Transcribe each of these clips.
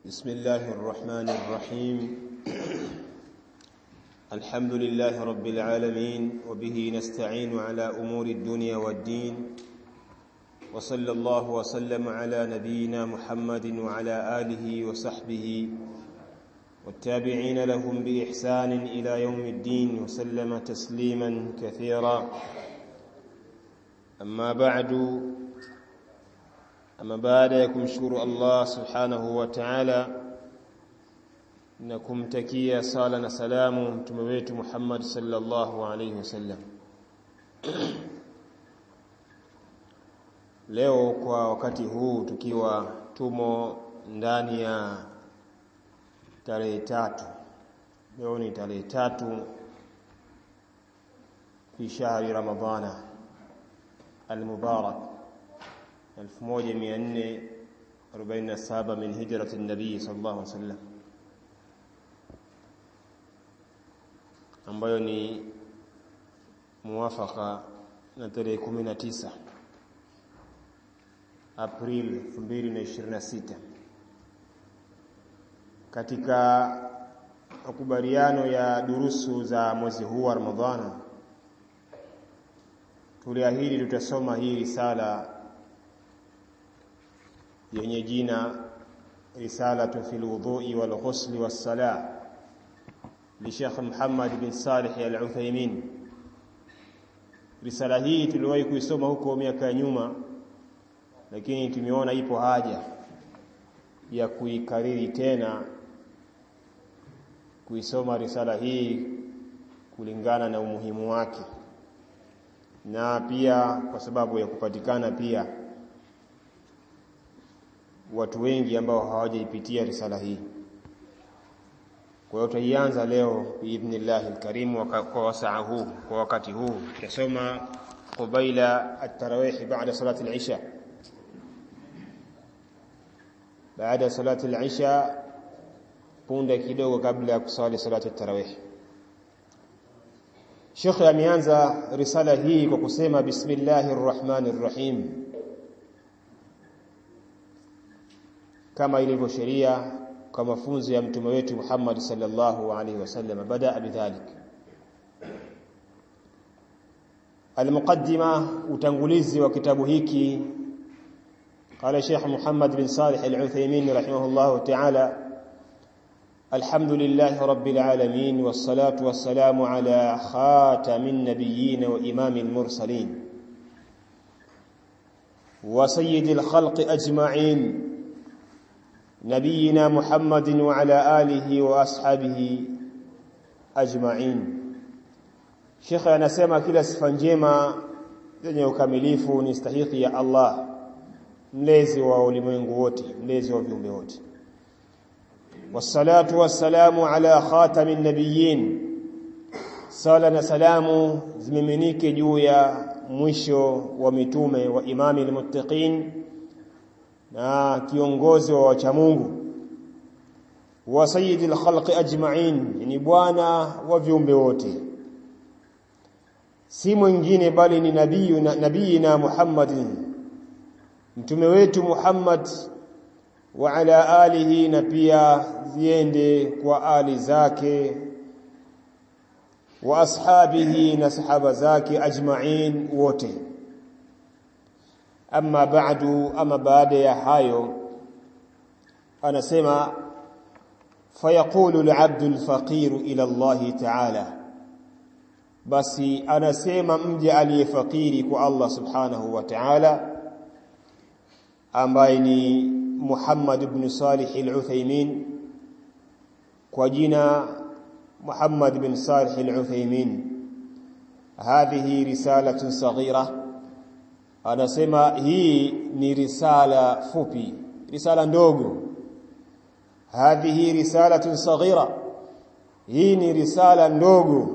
بسم الله الرحمن الرحيم. الحمد لله رب العالمين، وبه نستعين على أمور الدنيا والدين، وصلى الله وسلم على نبينا محمد وعلى آله وصحبه والتابعين لهم بإحسان إلى يوم الدين، وسلم تسليما كثيرا. أما baada ya kumshukuru Allah subhanahu wa ta'ala na kumtakia sala na salamu mtume wetu Muhammad sallallahu alayhi wasallam. Leo kwa wakati huu tukiwa tumo ndani ya tarehe 3. Leo ni tarehe 3 fi shahri Ramadhana al-Mubarak 1447 min hijrati an-nabii sallallahu alayhi wasallam, ambayo ni muwafaka na tarehe 19 April 2026. Katika makubaliano ya durusu za mwezi huu wa Ramadhana, tuliahidi tutasoma hii risala yenye jina Risalatu fil Wudhu'i wal Ghusli was Salah li Sheikh Muhammad bin Salih al-Uthaymeen. Risala hii tuliwahi kuisoma huko miaka ya nyuma, lakini tumeona ipo haja ya kuikariri tena kuisoma risala hii kulingana na umuhimu wake, na pia kwa sababu ya kupatikana pia watu wengi ambao hawajaipitia risala hii. Kwa hiyo tutaanza leo biidhnillah alkarim kwa wasaa huu, kwa wakati huu tutasoma qubaila at-tarawih baada salati al-isha. Baada salati al-isha, punde kidogo kabla ya kusali salati at-tarawih. Sheikh ameanza risala hii kwa kusema bismillahir rahmanir rahim, kama ilivyo sheria kwa mafunzo ya mtume wetu Muhammad sallallahu alaihi wasallam. Badaa bidhalik. Al-muqaddima, utangulizi wa kitabu hiki. Qala Sheikh Muhammad bin Salih al-Uthaymeen rahimahullah ta'ala: alhamdulillahi rabbil alamin, wassalatu wassalamu ala khatamin nabiyyin wa imamil mursalin wa sayyidil khalqi ajma'in نبينا محمد وعلى آله وأصحابه أجمعين. Sheikh anasema kila sifa njema zenye ukamilifu ni stahiki ya Allah, mlezi wa ulimwengu wote, mlezi wa viumbe wote. Wassalatu wassalamu ala khatamin nabiyyin, sala na salamu zimiminike juu ya mwisho wa mitume wa imamil muttaqin, na kiongozi wa wacha Mungu, wa sayyidil khalqi ajma'in, ni bwana wa viumbe wote, si mwingine bali ni nabiyina Muhammadin, mtume wetu Muhammad, wa ala alihi, na pia ziende kwa ali zake, wa ashabihi, na sahaba zake, ajma'in, wote. Amma ba'du, ama baada ya hayo anasema fayaqulu al-'abdu al-faqiru ila Allah ta'ala, basi anasema mja aliyefakiri kwa Allah subhanahu wa ta'ala, ambaye ni Muhammad ibn Salih al-Uthaymeen, kwa jina Muhammad ibn Salih al-Uthaymeen. Hadhihi risalatun saghira, anasema hii ni risala fupi, risala ndogo. Hadhihi risalatun saghira, hii ni risala ndogo.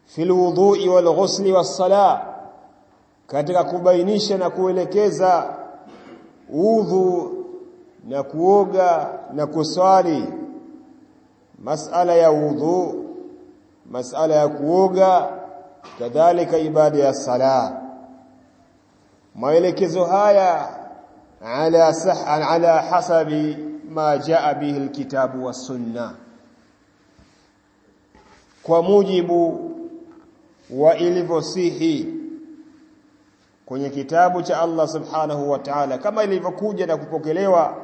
Fil wudhu'i wal ghusli was salah, katika kubainisha na kuelekeza udhu na kuoga na kuswali. Masala ya udhu, masala ya kuoga, kadhalika ibada ya sala. Maelekezo haya ala hasabi ma jaa bihi alkitabu was sunnah, kwa mujibu wa ilivyosihi kwenye kitabu cha Allah subhanahu wa ta'ala, kama ilivyokuja na kupokelewa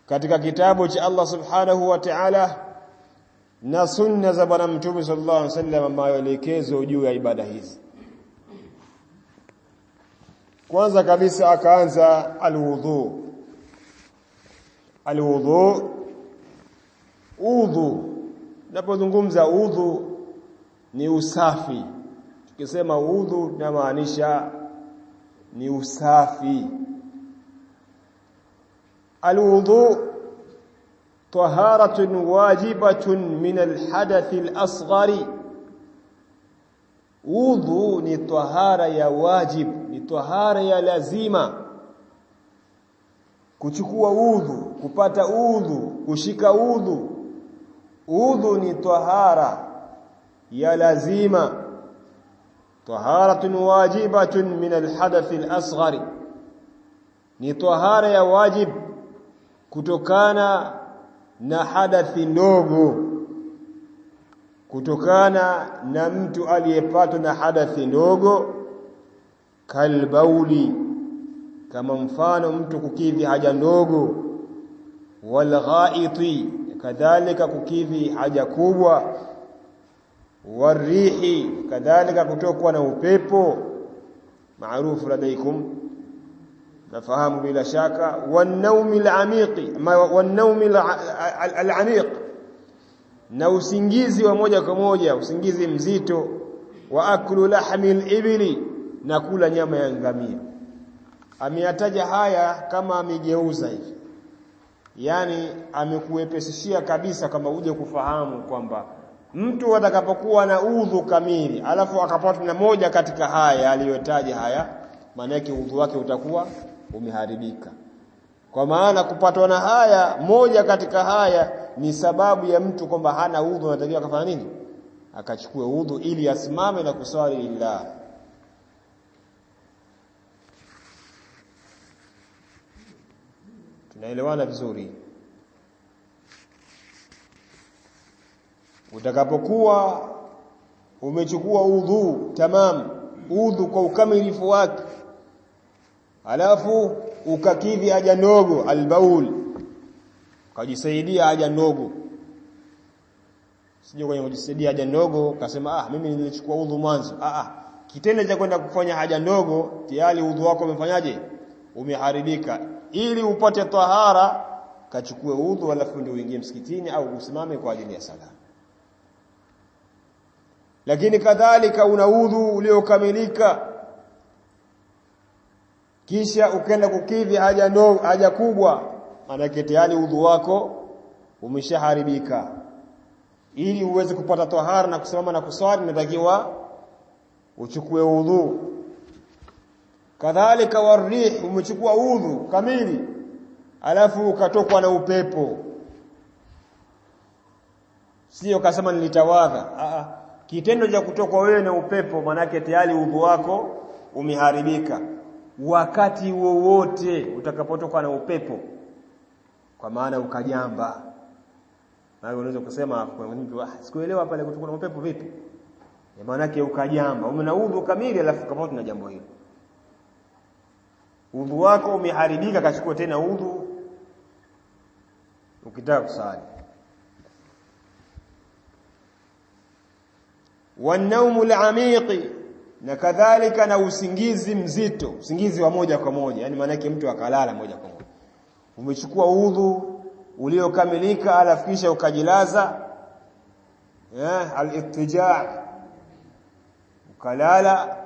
katika kitabu cha Allah subhanahu wa ta'ala na sunna za bwana mtume sallallahu alaihi wasallam, maelekezo juu ya ibada hizi. Kwanza kabisa akaanza alwudhu. Udhu, napozungumza udhu ni usafi. Tukisema udhu tunamaanisha ni usafi. Alwudhu taharatun wajibatun min alhadathi alasghari. Udhu ni tahara ya wajib, ni tahara ya lazima. Kuchukua udhu, kupata udhu, kushika udhu. Udhu ni tahara ya lazima, taharatun wajibatun min alhadathi alasghari, ni tahara ya wajib kutokana na hadathi ndogo, kutokana na mtu aliyepatwa na hadathi ndogo. Kalbauli, kama mfano mtu kukidhi haja ndogo. Walghaiti, kadhalika kukidhi haja kubwa. Warihi, kadhalika kutokwa na upepo maarufu ladaikum, nafahamu bila shaka. Wanaumi alamiqi, wanaumi alamiq, na usingizi wa moja kwa moja, usingizi mzito. Wa aklu lahmi alibli, na kula nyama ya ngamia. Ameyataja haya kama amegeuza hivi, yani amekuepesishia kabisa kama uje kufahamu kwamba mtu atakapokuwa na udhu kamili alafu akapata na moja katika haya aliyotaja haya, maana yake udhu wake utakuwa umeharibika. Kwa maana kupatwa na haya, moja katika haya ni sababu ya mtu kwamba hana udhu, anatakiwa akafanya nini? Akachukue udhu ili asimame na kuswali lillah. Tunaelewana vizuri? Utakapokuwa umechukua udhu tamam, udhu kwa ukamilifu wake, alafu ukakidhi haja ndogo, albaul, ukajisaidia haja ndogo. Sije kwenye kujisaidia haja ndogo ukasema mimi nilichukua udhu mwanzo. Kitendo cha kwenda kufanya haja ndogo tayari udhu wako umefanyaje? Umeharibika. Ili upate tahara, kachukue udhu alafu ndio uingie msikitini au usimame kwa ajili ya sala. Lakini kadhalika una udhu uliokamilika, kisha ukaenda kukidhi haja ndogo, haja kubwa, maana tayari udhu wako umeshaharibika. Ili uweze kupata tahara na kusimama na kuswali, unatakiwa uchukue udhu. Kadhalika warih, umechukua udhu kamili alafu ukatokwa na upepo, sio kasema nilitawadha. Kitendo cha kutokwa wewe na upepo, maana yake tayari udhu wako umeharibika. Wakati wowote utakapotoka na upepo, kwa maana ukajamba, na unaweza kusema kwa mtu sikuelewa pale kutoka na upepo vipi? Maana yake ukajamba, umena udhu kamili alafu kapata na jambo hilo, udhu wako umeharibika. Kachukua tena udhu ukitaka kusali. Wanaumu alamiqi, na kadhalika na usingizi mzito, usingizi wa moja kwa moja, yani maana yake mtu akalala moja kwa moja. Umechukua udhu uliokamilika alafu kisha ukajilaza, al-ittija', ukalala.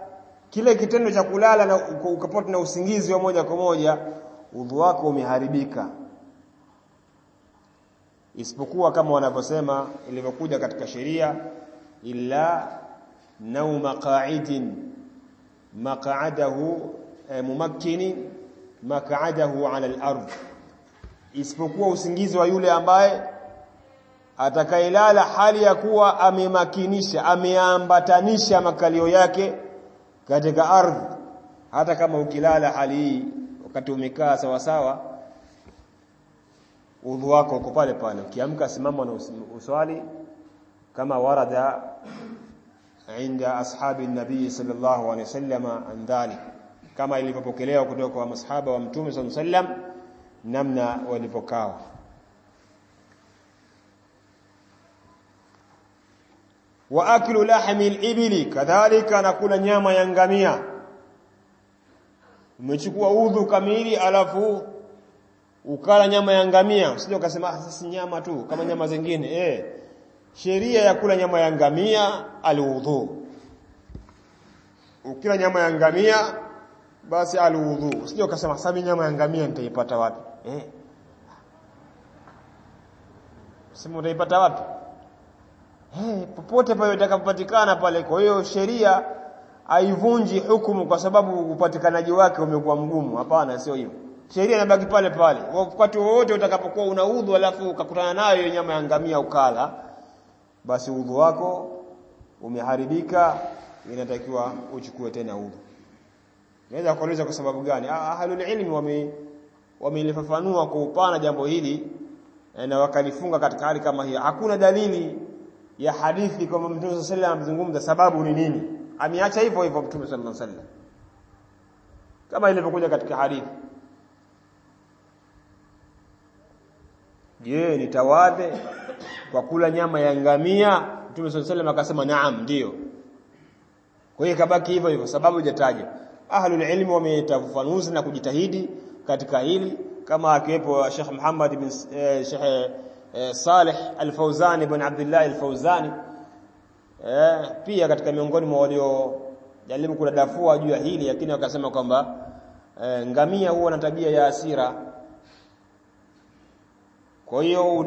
Kile kitendo cha kulala na ukapata na usingizi wa moja kwa moja, udhu wako umeharibika. Isipokuwa kama wanavyosema ilivyokuja katika sheria, illa nauma qa'idin maq'adahu mumakkinin maq'adahu 'ala al-ardh, isipokuwa usingizi wa yule ambaye atakayelala hali ya kuwa amemakinisha, ameambatanisha makalio yake katika ardhi. Hata kama ukilala hali hii wakati umekaa sawa sawa, udhu wako uko pale pale. Ukiamka simama na uswali kama warada inda ashabi nabii sallallahu alayhi wasallam an dhalik, kama ilivyopokelewa kutoka kwa masahaba wa mtume sallallahu alayhi wasallam namna walipokaa. Wa aklu lahmi al-ibli, kadhalika nakula nyama ya ngamia. Umechukua udhu kamili alafu ukala nyama ya ngamia, usije ukasema sasa nyama tu kama nyama zingine. Sheria ya kula nyama ya ngamia al-udhu. Ukila nyama ya ngamia basi al-udhu. Usije ukasema sasa nyama ya ngamia nitaipata wapi? Sema utaipata wapi? Popote pale utakapopatikana pale. Kwa hiyo sheria haivunji hukumu kwa sababu upatikanaji wake umekuwa mgumu. Hapana, sio hivyo. Sheria inabaki pale pale. Wakati wote utakapokuwa una udhu alafu ukakutana nayo nyama ya ngamia ukala, basi udhu wako umeharibika, inatakiwa uchukue tena udhu. Naweza kueleza kwa sababu gani? Ahlul ilmi wamelifafanua kwa upana jambo hili na wakalifunga katika hali kama hii. Hakuna dalili ya hadithi kwamba Mtume sallallahu alayhi wasallam amezungumza sababu ni nini. Ameacha hivyo hivyo Mtume sallallahu alayhi wasallam kama ilivyokuja katika hadithi. Je, nitawadhe kwa kula nyama ya ngamia? Mtume sallallahu alayhi wasallam akasema naam, ndio. Kwa hiyo kabaki hivyo hivyo, sababu hajataja. Ahlul ilmi wametafafanuzi na kujitahidi katika hili, kama akiwepo Sheikh Muhammad bin Sheikh Salih Al-Fawzani ibn Abdullah Al-Fawzani, pia katika miongoni mwa walio jaribu kudadafua juu ya hili, lakini wakasema kwamba ngamia huwa na tabia ya hasira. Kwa hiyo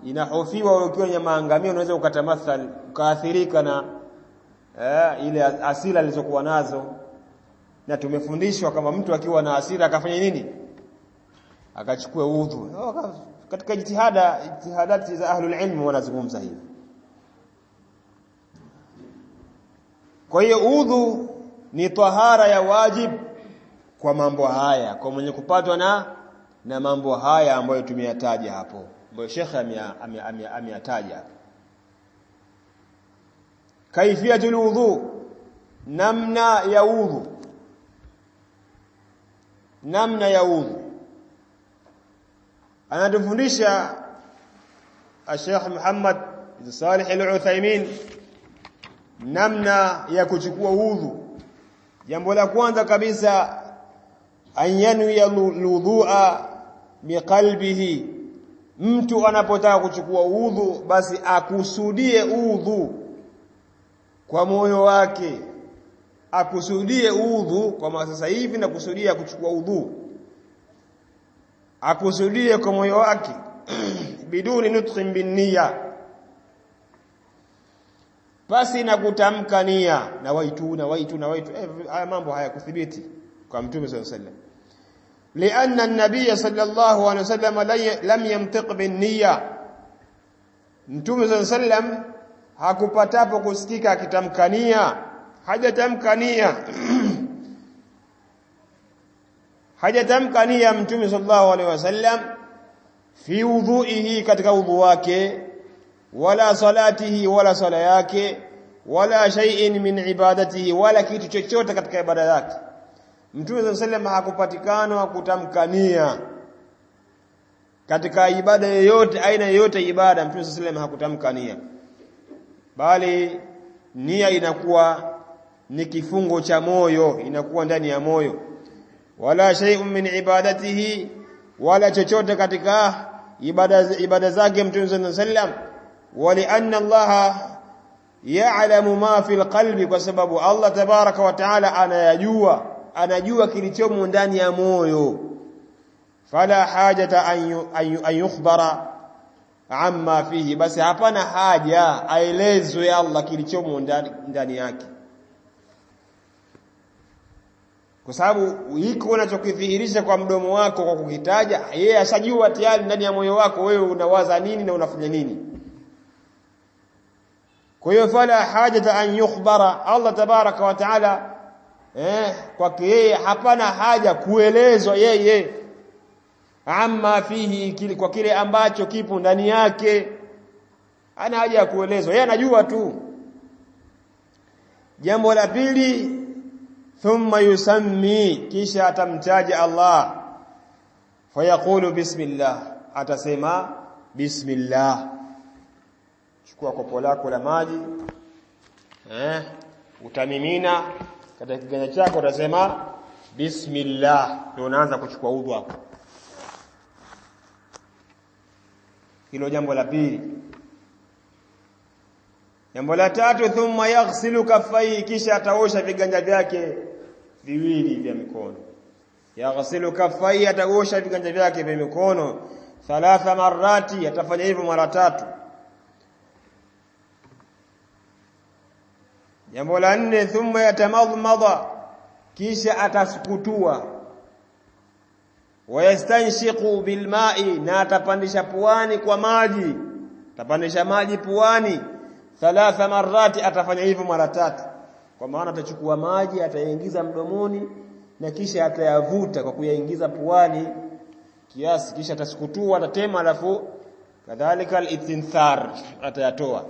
inahofiwa ukiwa nyama ngamia unaweza ukatamathal ukaathirika na ile hasira alizokuwa nazo, na tumefundishwa kama mtu akiwa na hasira akafanya nini? Akachukue udhu. Katika jitihadati za ahlul ilm wanazungumza hivi. Kwa hiyo udhu ni tahara ya wajib kwa mambo haya, kwa mwenye kupatwa na mambo haya ambayo tumeyataja hapo, ambayo Sheikh ameyataja. Kaifiyatul udhu, namna ya udhu. Namna ya udhu anatufundisha Sheikh Muhammad bin Salih Al-Uthaymeen namna ya kuchukua udhu. Jambo la kwanza kabisa, anyanwi al-wudhu'a biqalbihi. Mtu anapotaka kuchukua udhu basi akusudie udhu kwa moyo wake. Akusudie udhu kwa sasa hivi na kusudia kuchukua udhu. Akusudie kwa moyo wake biduni nutqin bin niyya, basi na kutamka nia na waitu. Haya mambo hayakuthibiti kwa Mtume sallallahu alayhi wasallam, lianna an-nabiy sallallahu alayhi wasallam lam yamtiq bin niyya. Mtume sallallahu alayhi wasallam hakupatapo kusikika akitamka nia, hajatamka nia hajatamka nia Mtume sallallahu alayhi wasallam fi wudhu'ihi, katika udhu wake, wala salatihi, wala sala yake, wala shay'in min ibadatihi, wala kitu chochote katika ibada yake. Mtume sallallahu alayhi wasallam hakupatikana kutamka nia katika ibada yoyote, aina yoyote ibada. Mtume sallallahu alayhi wasallam hakutamka nia, bali nia inakuwa ni kifungo cha moyo, inakuwa ndani ya moyo. Wala shay'un min ibadatihi, wala chochote katika ibada zake Mtume sallallahu alayhi wasallam. Wali anna Allah ya'lamu ma fil qalbi, kwa sababu Allah tabaraka wa taala anajua kilichomo ndani ya moyo. Fala hajata an yukhbara amma fihi, basi hapana haja aelezwe Allah kilichomo ndani yake, kwa sababu hiko unachokidhihirisha kwa mdomo wako kwa kukitaja, yeye ashajua tayari ndani ya moyo wako wewe unawaza nini na unafanya nini. Kwa hiyo fala hajata an yukhbara, Allah tabaraka wa taala kwake yeye hapana haja kuelezwa yeye amma fihi, kwa kile ambacho kipo ndani yake. Ana haja ya kuelezwa, yeye anajua tu. Jambo la pili, thumma yusammi, kisha atamtaja Allah, fayaqulu bismillah, atasema bismillah. Chukua kopo lako la maji, utamimina katika kiganja chako, utasema bismillah, ndio unaanza kuchukua udhu hapo. Hilo jambo la pili. Jambo la tatu, thumma yaghsilu kaffayhi, kisha ataosha viganja vyake viwili vya mikono. Yaghsilu kaffayhi, ataosha viganja vyake vya mikono 3 marati, atafanya hivyo mara 3. Jambo la 4, thumma yatamadmada, kisha atasukutua. Wayastanshiqu bilma'i, na atapandisha puani kwa maji, atapandisha maji puani 3 marati, atafanya hivyo mara 3. Kwa maana atachukua maji, atayaingiza mdomoni na kisha atayavuta kwa kuyaingiza puani kiasi, kisha atasukutua, atatema, alafu kadhalika al-istinthar, atayatoa.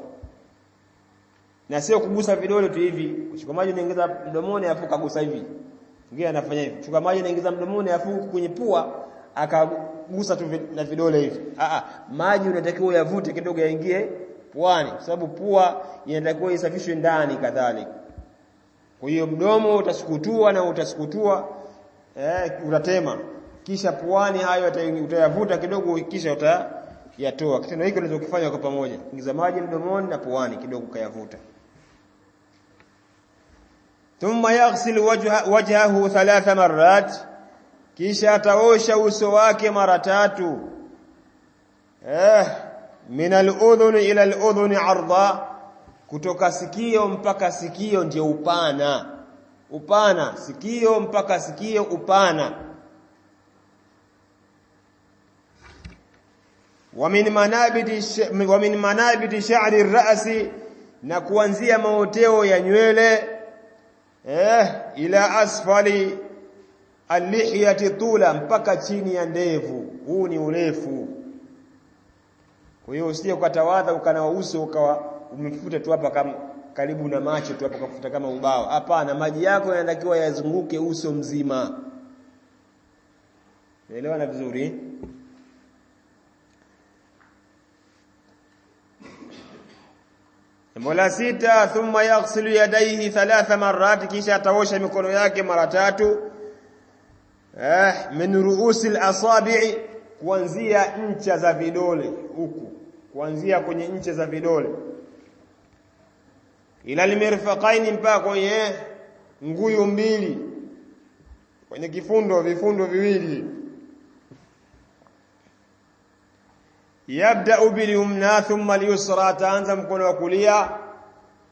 Na sio kugusa vidole tu hivi, kuchukua maji unaingiza mdomoni afu kagusa hivi. Mwingine anafanya hivi, chukua maji unaingiza mdomoni afu kwenye pua akagusa tu na vidole hivi. Maji unatakiwa uyavute kidogo yaingie puani, kwa sababu pua inatakiwa isafishwe ndani kadhalika. Kwa hiyo mdomo utasukutua na utasukutua, utatema, kisha puani hayo utayavuta kidogo, kisha utayatoa. Kitendo hiki unaweza kufanya kwa pamoja, ingiza maji mdomoni na puani kidogo kayavuta. Thumma yaghsilu wajhahu 3 marrat, kisha ataosha uso wake mara 3. Min al-udhun ila al-udhun 'arda, kutoka sikio mpaka sikio ndio upana, sikio mpaka sikio upana. Wa min manabiti sha'ri ar-ra'si, na kuanzia maoteo ya nywele ila asfali al-lihyati tula, mpaka chini ya ndevu. Huu ni urefu. Kwa hiyo usije ukatawadha ukana uso ukawa umefuta tu hapa kama karibu na macho tu hapa kufuta kama ubao. Hapana, maji yako yanatakiwa yazunguke uso mzima. Unaelewana vizuri? Jambo la 6, thumma yaghsilu yadayhi 3 marrat, kisha ataosha mikono yake mara 3. Min ru'usil asabi'i, kuanzia ncha za vidole huku, kuanzia kwenye ncha za vidole, ila limirfaqaini, mpaka kwenye nguyu mbili, kwenye vifundo viwili. Yabda'u bil yumna thumma al yusra, ataanza mkono wa kulia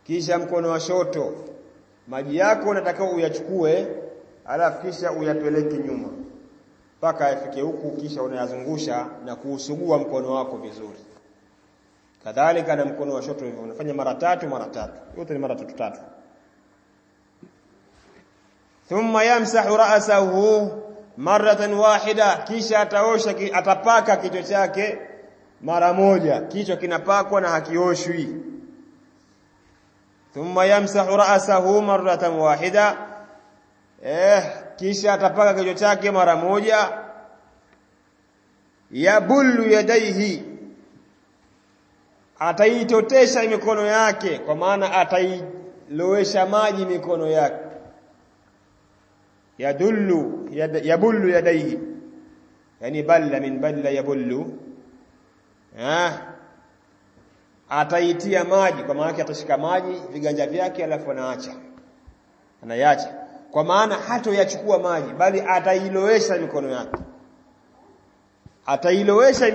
kisha mkono wa shoto. Maji yako unatakiwa uyachukue, alafu kisha uyapeleke nyuma mpaka afike huku, kisha unayazungusha na kuusugua mkono wako vizuri. Kadhalika na mkono wa shoto hivyo unafanya mara 3, yote ni mara 3. Thumma yamsahu ra'sahu maratan wahida, kisha atapaka kichwa chake mara moja. Kichwa kinapakwa na hakioshwi. Thumma yamsahu ra'sahu maratan wahida, kisha atapaka kichwa chake mara moja. Yabullu yadayhi, ataitotesha mikono yake, kwa maana atailowesha maji mikono yake. Yabullu yadayhi, yani balla min balla yabullu, ataitia maji, kwa maana atashika maji viganja vyake alafu anaacha, kwa maana hatoyachukua maji, bali atailowesha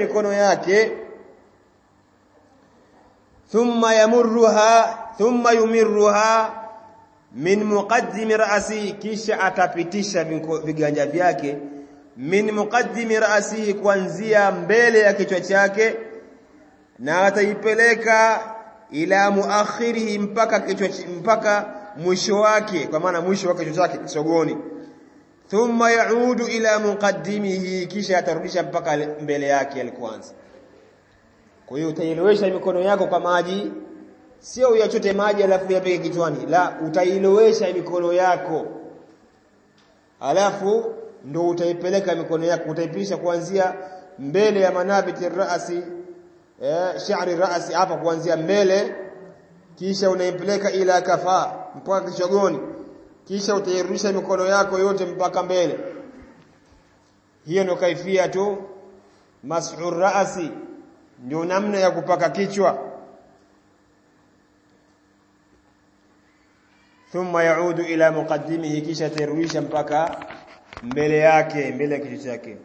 mikono yake. Thumma yumirruha min muqaddimi ra'si, kisha atapitisha viganja vyake min muqaddimi ra'si, kuanzia mbele ya kichwa chake, na ataipeleka ila muakhirihi, mpaka mwisho wake, kwa maana mwisho wa kichwa chake kisogoni. thumma yaudu ila muqaddimihi, kisha atarudisha mpaka mbele yake alikuanza. Kwa hiyo utailowesha mikono yako kwa maji, sio uyachote maji alafu yapeke kichwani, la, utailowesha mikono yako alafu ndo utaipeleka mikono yako, utaipisha kuanzia mbele ya manabiti rasi, sha'ri rasi, hapa kuanzia mbele, kisha unaipeleka ila kafa mpaka kichogoni, kisha utairudisha mikono yako yote mpaka mbele. Hiyo ndio kaifia tu mas'ur rasi, ndio namna ya kupaka kichwa. Thumma yaudu ila muqaddimihi, kisha tarudisha mpaka mbele yake, mbele ya kichwa chake.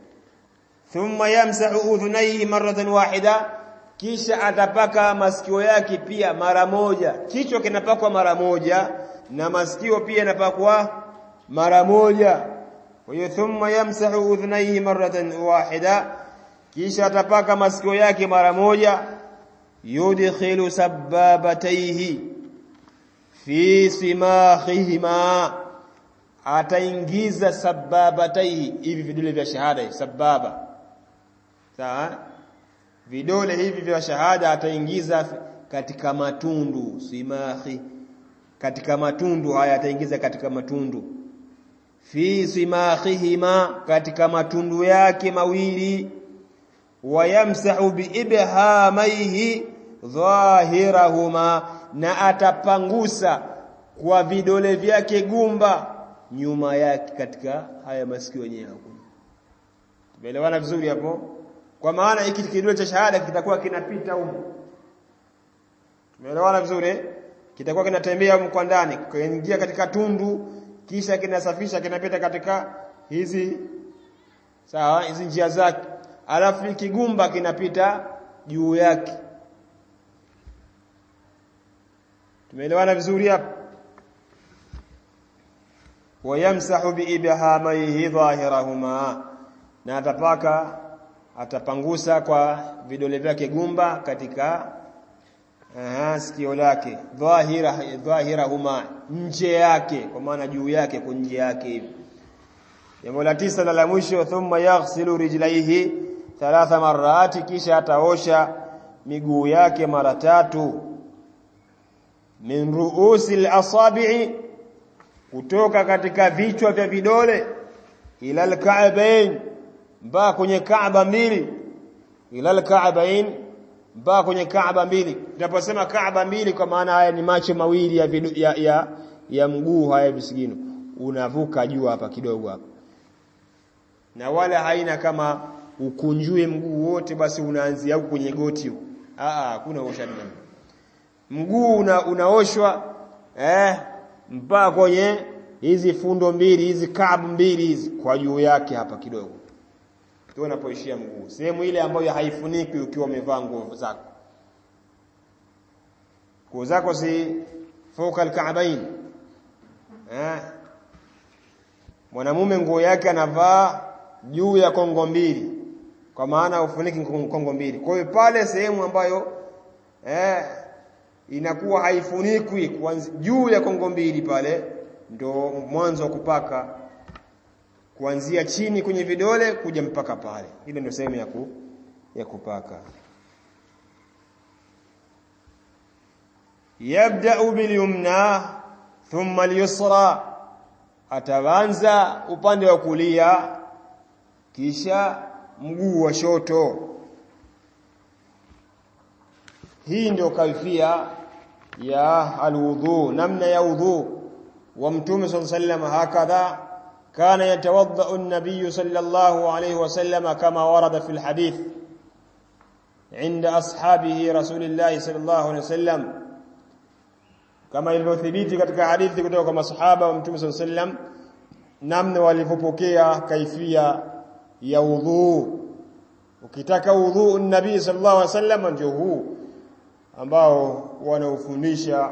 Thumma yamsahu udhunayhi maratan wahida, kisha atapaka masikio yake pia mara moja. Kichwa kinapakwa mara moja na masikio pia yanapakwa mara moja. Kwa hiyo thumma yamsahu udhunayhi maratan wahida, kisha atapaka masikio yake mara moja. Yudkhilu sababatayhi fi simakhihima, ataingiza sababatayhi, hivi vidole vya shahada, sababa, sawa, vidole hivi vya shahada ataingiza katika matundu, simakhi, katika matundu haya ataingiza katika matundu. Fi simakhihima, katika matundu yake mawili. Wayamsahu biibhamaihi dhahirahuma, na atapangusa kwa vidole vyake gumba nyuma yake katika haya masikio yenyewe. Tumeelewana vizuri hapo? Kwa maana hiki kidole cha shahada kitakuwa kinapita huko. Tumeelewana vizuri? Kitakuwa kinatembea huko kwa ndani, kuingia katika tundu, kisha kinasafisha, kinapita katika hizi, sawa, hizi njia zake, alafu kigumba kinapita juu yake. Tumeelewana vizuri hapo? Wayamsahu biibhamaihi dhahirahuma, na atapangusa kwa vidole vyake gumba katika sikio lake. Dhahirahuma, nje yake, kwa maana juu yake, kwa nje yake hivi. Jambo la 9 na la mwisho, thumma yaghsilu rijlaihi 3 marrat, kisha ataosha miguu yake mara 3. Min ruusil asabi'i, kutoka katika vichwa vya vidole, ila al-ka'bayn, mpaka kwenye Kaaba mbili, ila al-ka'bayn, mpaka kwenye Kaaba mbili. Tunaposema Kaaba mbili, kwa maana haya ni macho mawili ya mguu, haya visigino, unavuka juu hapa kidogo hapa, na wala haina kama ukunjue mguu wote basi unaanzia huko kwenye goti huko. Kuna osha mguu unaoshwa mpaka kwenye hizi fundo mbili, hizi Kaabu mbili hizi, kwa juu yake hapa kidogo ndio unapoishia mguu, sehemu ile ambayo haifuniki ukiwa umevaa nguo zako. Nguo zako si fauka al-ka'bayn. Mwanamume nguo yake anavaa juu ya kongo mbili, kwa maana ufuniki kongo mbili. Kwa hiyo pale sehemu ambayo inakuwa haifunikwi kuanzia juu ya kongo mbili, pale ndo mwanzo wa kupaka, kuanzia chini kwenye vidole kuja mpaka pale. Ile ndio sehemu ya kupaka. Yabda'u bil yumna thumma al yusra, ataanza upande wa kulia kisha mguu wa shoto. Hii ndio kaifia ya alwudu, namna ya wudu wa Mtume sallallahu alayhi wasallam. Hakadha kana yatawadda an-nabiy sallallahu alayhi wasallam kama warada fi al-hadith inda ashabihi rasulillah sallallahu alayhi wasallam, kama ilivyothibiti katika hadithi kutoka kwa masahaba wa Mtume sallallahu alayhi wasallam, namna walivyopokea kaifia ya wudu. Ukitaka wudu an-nabii sallallahu alayhi wasallam ndio huu ambao wanaufundisha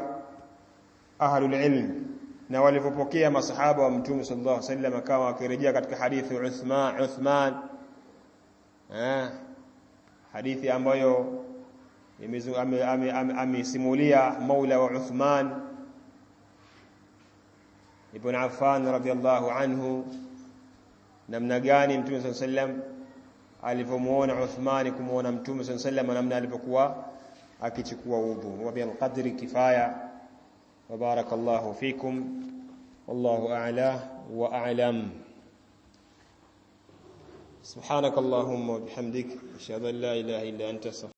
ahlul ilm, na walivyopokea masahaba wa Mtume sallallahu alaihi wasallam, kama wakirejea katika hadithi Uthman, hadithi ambayo amesimulia maula wa Uthman ibn Affan radiyallahu anhu, namna gani Mtume sallam alipomuona Uthman kumuona Mtume sallam namna alipokuwa akichukua udhu. Wa bil qadri kifaya. Wa barakallahu fikum. Wallahu a'la wa a'lam. سبحانك اللهم وبحمدك اشهد ان لا اله الا انت